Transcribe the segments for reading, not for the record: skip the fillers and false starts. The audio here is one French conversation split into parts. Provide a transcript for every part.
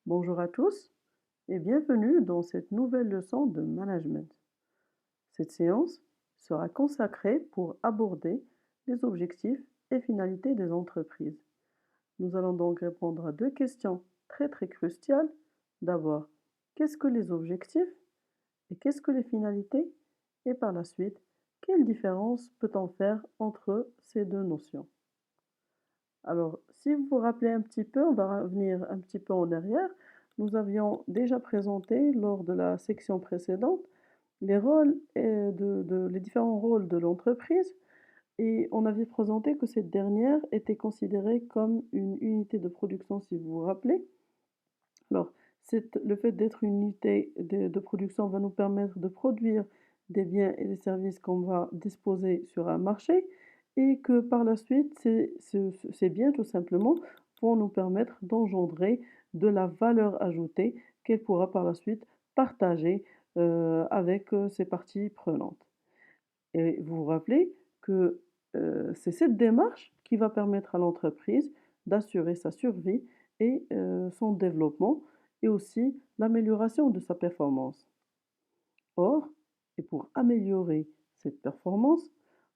Bonjour à tous et bienvenue dans cette nouvelle leçon de management. Cette séance sera consacrée pour aborder les objectifs et finalités des entreprises. Nous allons donc répondre à deux questions très cruciales. D'abord, qu'est-ce que les objectifs et qu'est-ce que les finalités? Et par la suite, quelle différence peut-on faire entre ces deux notions? Alors, si vous vous rappelez un petit peu, on va revenir un petit peu en arrière. Nous avions déjà présenté lors de la section précédente les rôles les différents rôles de l'entreprise et on avait présenté que cette dernière était considérée comme une unité de production, si vous vous rappelez. Alors, le fait d'être une unité de production va nous permettre de produire des biens et des services qu'on va disposer sur un marché et que par la suite, ces biens, tout simplement, vont nous permettre d'engendrer de la valeur ajoutée qu'elle pourra par la suite partager avec ses parties prenantes. Et vous vous rappelez que c'est cette démarche qui va permettre à l'entreprise d'assurer sa survie et son développement et aussi l'amélioration de sa performance. Or, et pour améliorer cette performance,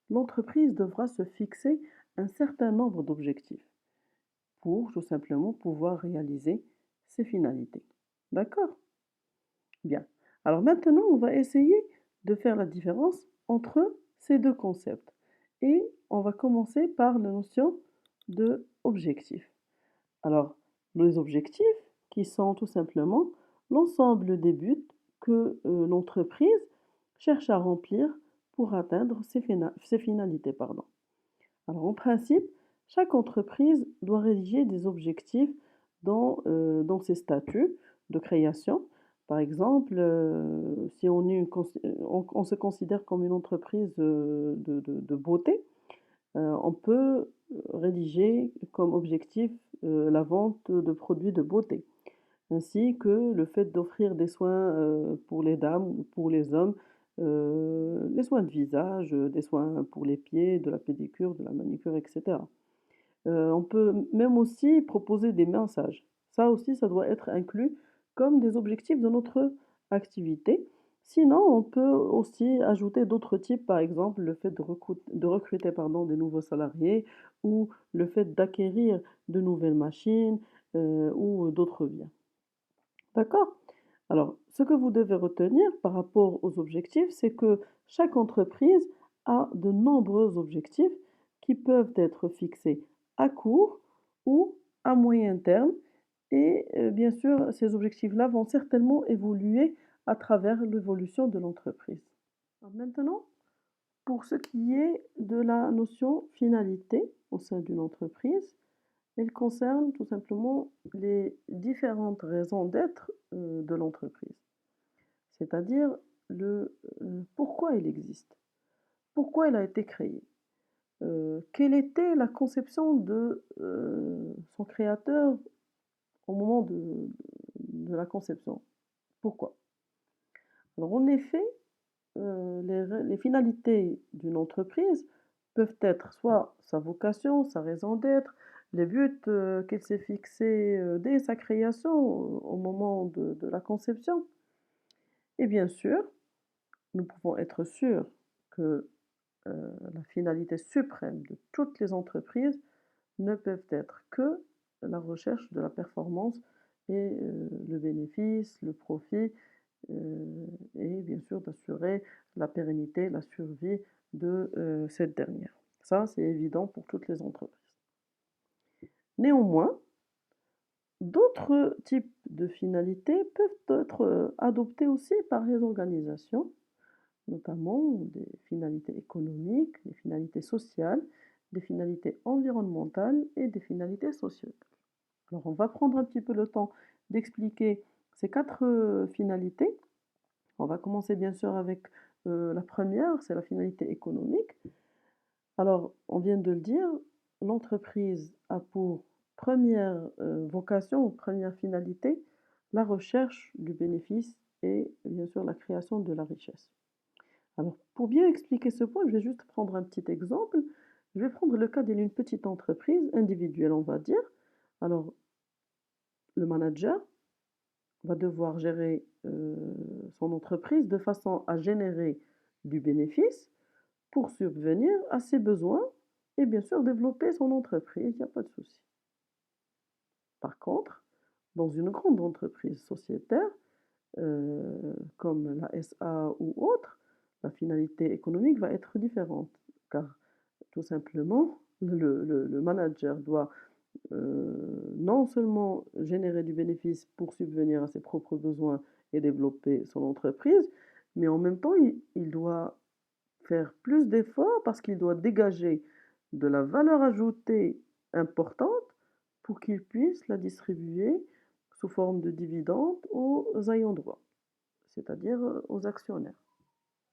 l'entreprise devra se fixer un certain nombre d'objectifs pour tout simplement pouvoir réaliser ses finalités. D'accord? Bien. Alors maintenant, on va essayer de faire la différence entre ces deux concepts. Et on va commencer par la notion de objectif. Alors, les objectifs qui sont tout simplement l'ensemble des buts que l'entreprise cherche à remplir pour atteindre ses finalités, pardon. Alors, en principe, chaque entreprise doit rédiger des objectifs dans ses statuts de création. Par exemple, si on se considère comme une entreprise de beauté, on peut rédiger comme objectif la vente de produits de beauté, ainsi que le fait d'offrir des soins pour les dames ou pour les hommes, les soins de visage, des soins pour les pieds, de la pédicure, de la manicure, etc. On peut même aussi proposer des massages. Ça aussi, ça doit être inclus comme des objectifs de notre activité. Sinon, on peut aussi ajouter d'autres types, par exemple le fait de recruter pardon, des nouveaux salariés ou le fait d'acquérir de nouvelles machines ou d'autres biens. D'accord? Alors, ce que vous devez retenir par rapport aux objectifs, c'est que chaque entreprise a de nombreux objectifs qui peuvent être fixés à court ou à moyen terme. Et bien sûr, ces objectifs-là vont certainement évoluer à travers l'évolution de l'entreprise. Alors maintenant, pour ce qui est de la notion finalité au sein d'une entreprise, elle concerne tout simplement les différentes raisons d'être de l'entreprise, c'est-à-dire pourquoi elle existe, pourquoi elle a été créée, quelle était la conception de son créateur au moment de la conception, pourquoi. Alors en effet, les finalités d'une entreprise peuvent être soit sa vocation, sa raison d'être, les buts qu'elle s'est fixés dès sa création, au moment de la conception. Et bien sûr, nous pouvons être sûrs que la finalité suprême de toutes les entreprises ne peuvent être que la recherche de la performance et le bénéfice, le profit, et bien sûr d'assurer la pérennité, la survie de cette dernière. Ça, c'est évident pour toutes les entreprises. Néanmoins, d'autres types de finalités peuvent être adoptés aussi par les organisations, notamment des finalités économiques, des finalités sociales, des finalités environnementales et des finalités sociales. Alors, on va prendre un petit peu le temps d'expliquer ces quatre finalités. On va commencer bien sûr avec la première, c'est la finalité économique. Alors, on vient de le dire, l'entreprise a pour première vocation, première finalité, la recherche du bénéfice et bien sûr la création de la richesse. Alors, pour bien expliquer ce point, je vais juste prendre un petit exemple. Je vais prendre le cas d'une petite entreprise individuelle, on va dire. Alors, le manager va devoir gérer son entreprise de façon à générer du bénéfice pour subvenir à ses besoins et bien sûr développer son entreprise, il n'y a pas de souci. Par contre, dans une grande entreprise sociétaire, comme la SA ou autre, la finalité économique va être différente, car tout simplement, le manager doit non seulement générer du bénéfice pour subvenir à ses propres besoins et développer son entreprise, mais en même temps, il doit faire plus d'efforts parce qu'il doit dégager de la valeur ajoutée importante pour qu'il puisse la distribuer sous forme de dividendes aux ayants droit, c'est-à-dire aux actionnaires.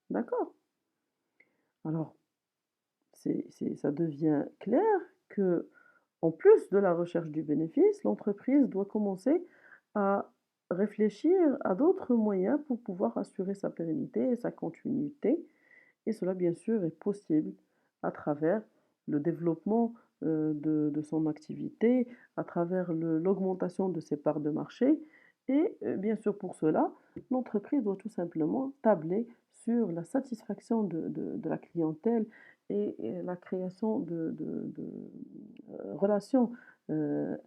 D'accord? Alors, ça devient clair que, en plus de la recherche du bénéfice, l'entreprise doit commencer à réfléchir à d'autres moyens pour pouvoir assurer sa pérennité et sa continuité. Et cela, bien sûr, est possible à travers le développement de son activité, à travers l'augmentation de ses parts de marché. Et bien sûr, pour cela, l'entreprise doit tout simplement tabler sur la satisfaction de la clientèle et la création de relations de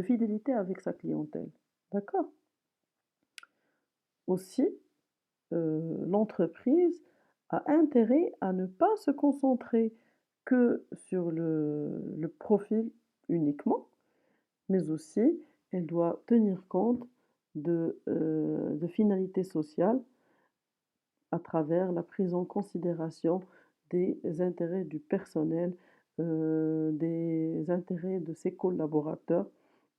fidélité avec sa clientèle. D'accord? Aussi, l'entreprise a intérêt à ne pas se concentrer que sur le profil uniquement, mais aussi elle doit tenir compte de finalités sociales à travers la prise en considération des intérêts du personnel, des intérêts de ses collaborateurs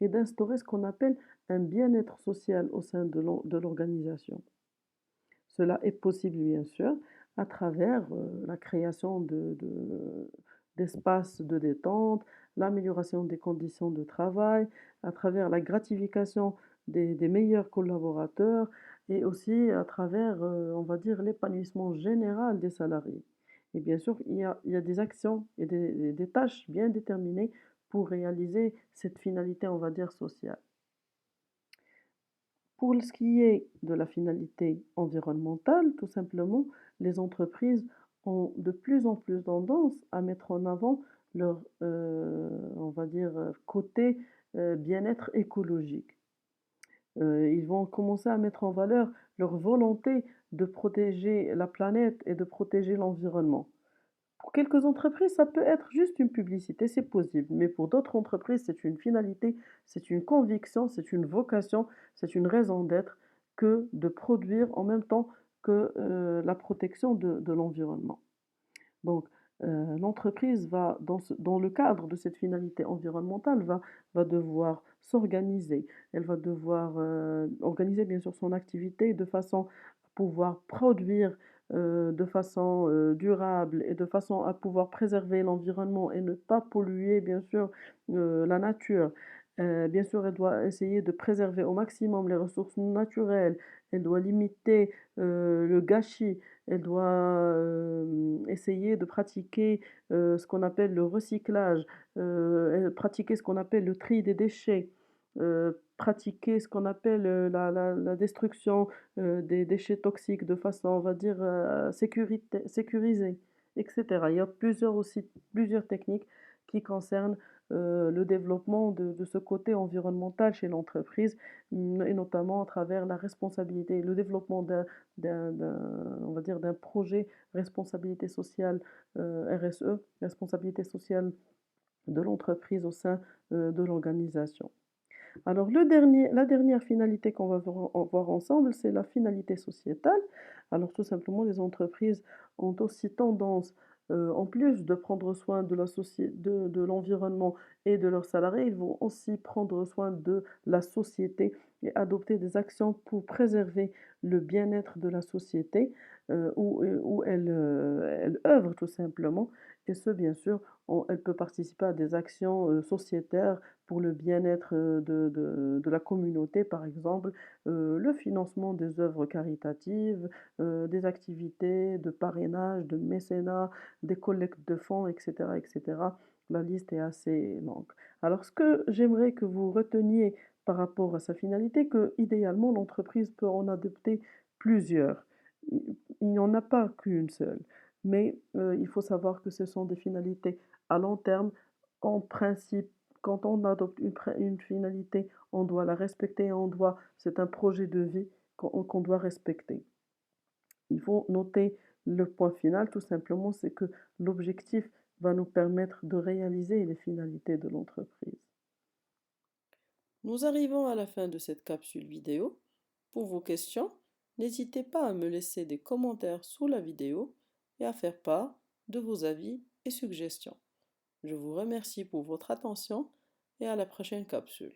et d'instaurer ce qu'on appelle un bien-être social au sein de l'organisation. Cela est possible, bien sûr, à travers la création d'espaces de détente, l'amélioration des conditions de travail, à travers la gratification des meilleurs collaborateurs et aussi à travers, on va dire, l'épanouissement général des salariés. Et bien sûr, il y a des actions et des tâches bien déterminées pour réaliser cette finalité, on va dire, sociale. Pour ce qui est de la finalité environnementale, tout simplement, les entreprises ont de plus en plus tendance à mettre en avant leur, on va dire, côté bien-être écologique. Ils vont commencer à mettre en valeur leur volonté de protéger la planète et de protéger l'environnement. Pour quelques entreprises, ça peut être juste une publicité, c'est possible, mais pour d'autres entreprises, c'est une finalité, c'est une conviction, c'est une vocation, c'est une raison d'être que de produire en même temps que la protection de l'environnement. Donc, l'entreprise va, dans le cadre de cette finalité environnementale, va devoir s'organiser. Elle va devoir organiser bien sûr son activité de façon à pouvoir produire de façon durable et de façon à pouvoir préserver l'environnement et ne pas polluer bien sûr la nature. Bien sûr, elle doit essayer de préserver au maximum les ressources naturelles. Elle doit limiter le gâchis. Elle doit essayer de pratiquer ce qu'on appelle le recyclage, pratiquer ce qu'on appelle le tri des déchets, pratiquer ce qu'on appelle la destruction des déchets toxiques de façon, on va dire, sécurisée, etc. Il y a plusieurs techniques qui concernent le développement de ce côté environnemental chez l'entreprise, et notamment à travers la responsabilité, le développement on va dire, d'un projet responsabilité sociale RSE, responsabilité sociale de l'entreprise au sein de l'organisation. Alors la dernière finalité qu'on va voir ensemble, c'est la finalité sociétale. Alors tout simplement, les entreprises ont aussi tendance, en plus de prendre soin de l'environnement et de leurs salariés, ils vont aussi prendre soin de la société et adopter des actions pour préserver le bien-être de la société où elle œuvre tout simplement. Et ce, bien sûr, elle peut participer à des actions sociétaires pour le bien-être de la communauté, par exemple, le financement des œuvres caritatives, des activités de parrainage, de mécénat, des collectes de fonds, etc., etc. La liste est assez longue. Alors, ce que j'aimerais que vous reteniez par rapport à sa finalité que, idéalement, l'entreprise peut en adopter plusieurs. Il n'y en a pas qu'une seule, mais il faut savoir que ce sont des finalités à long terme. En principe, quand on adopte une finalité, on doit la respecter, c'est un projet de vie qu'on doit respecter. Il faut noter le point final, tout simplement, c'est que l'objectif va nous permettre de réaliser les finalités de l'entreprise. Nous arrivons à la fin de cette capsule vidéo. Pour vos questions, n'hésitez pas à me laisser des commentaires sous la vidéo et à faire part de vos avis et suggestions. Je vous remercie pour votre attention et à la prochaine capsule.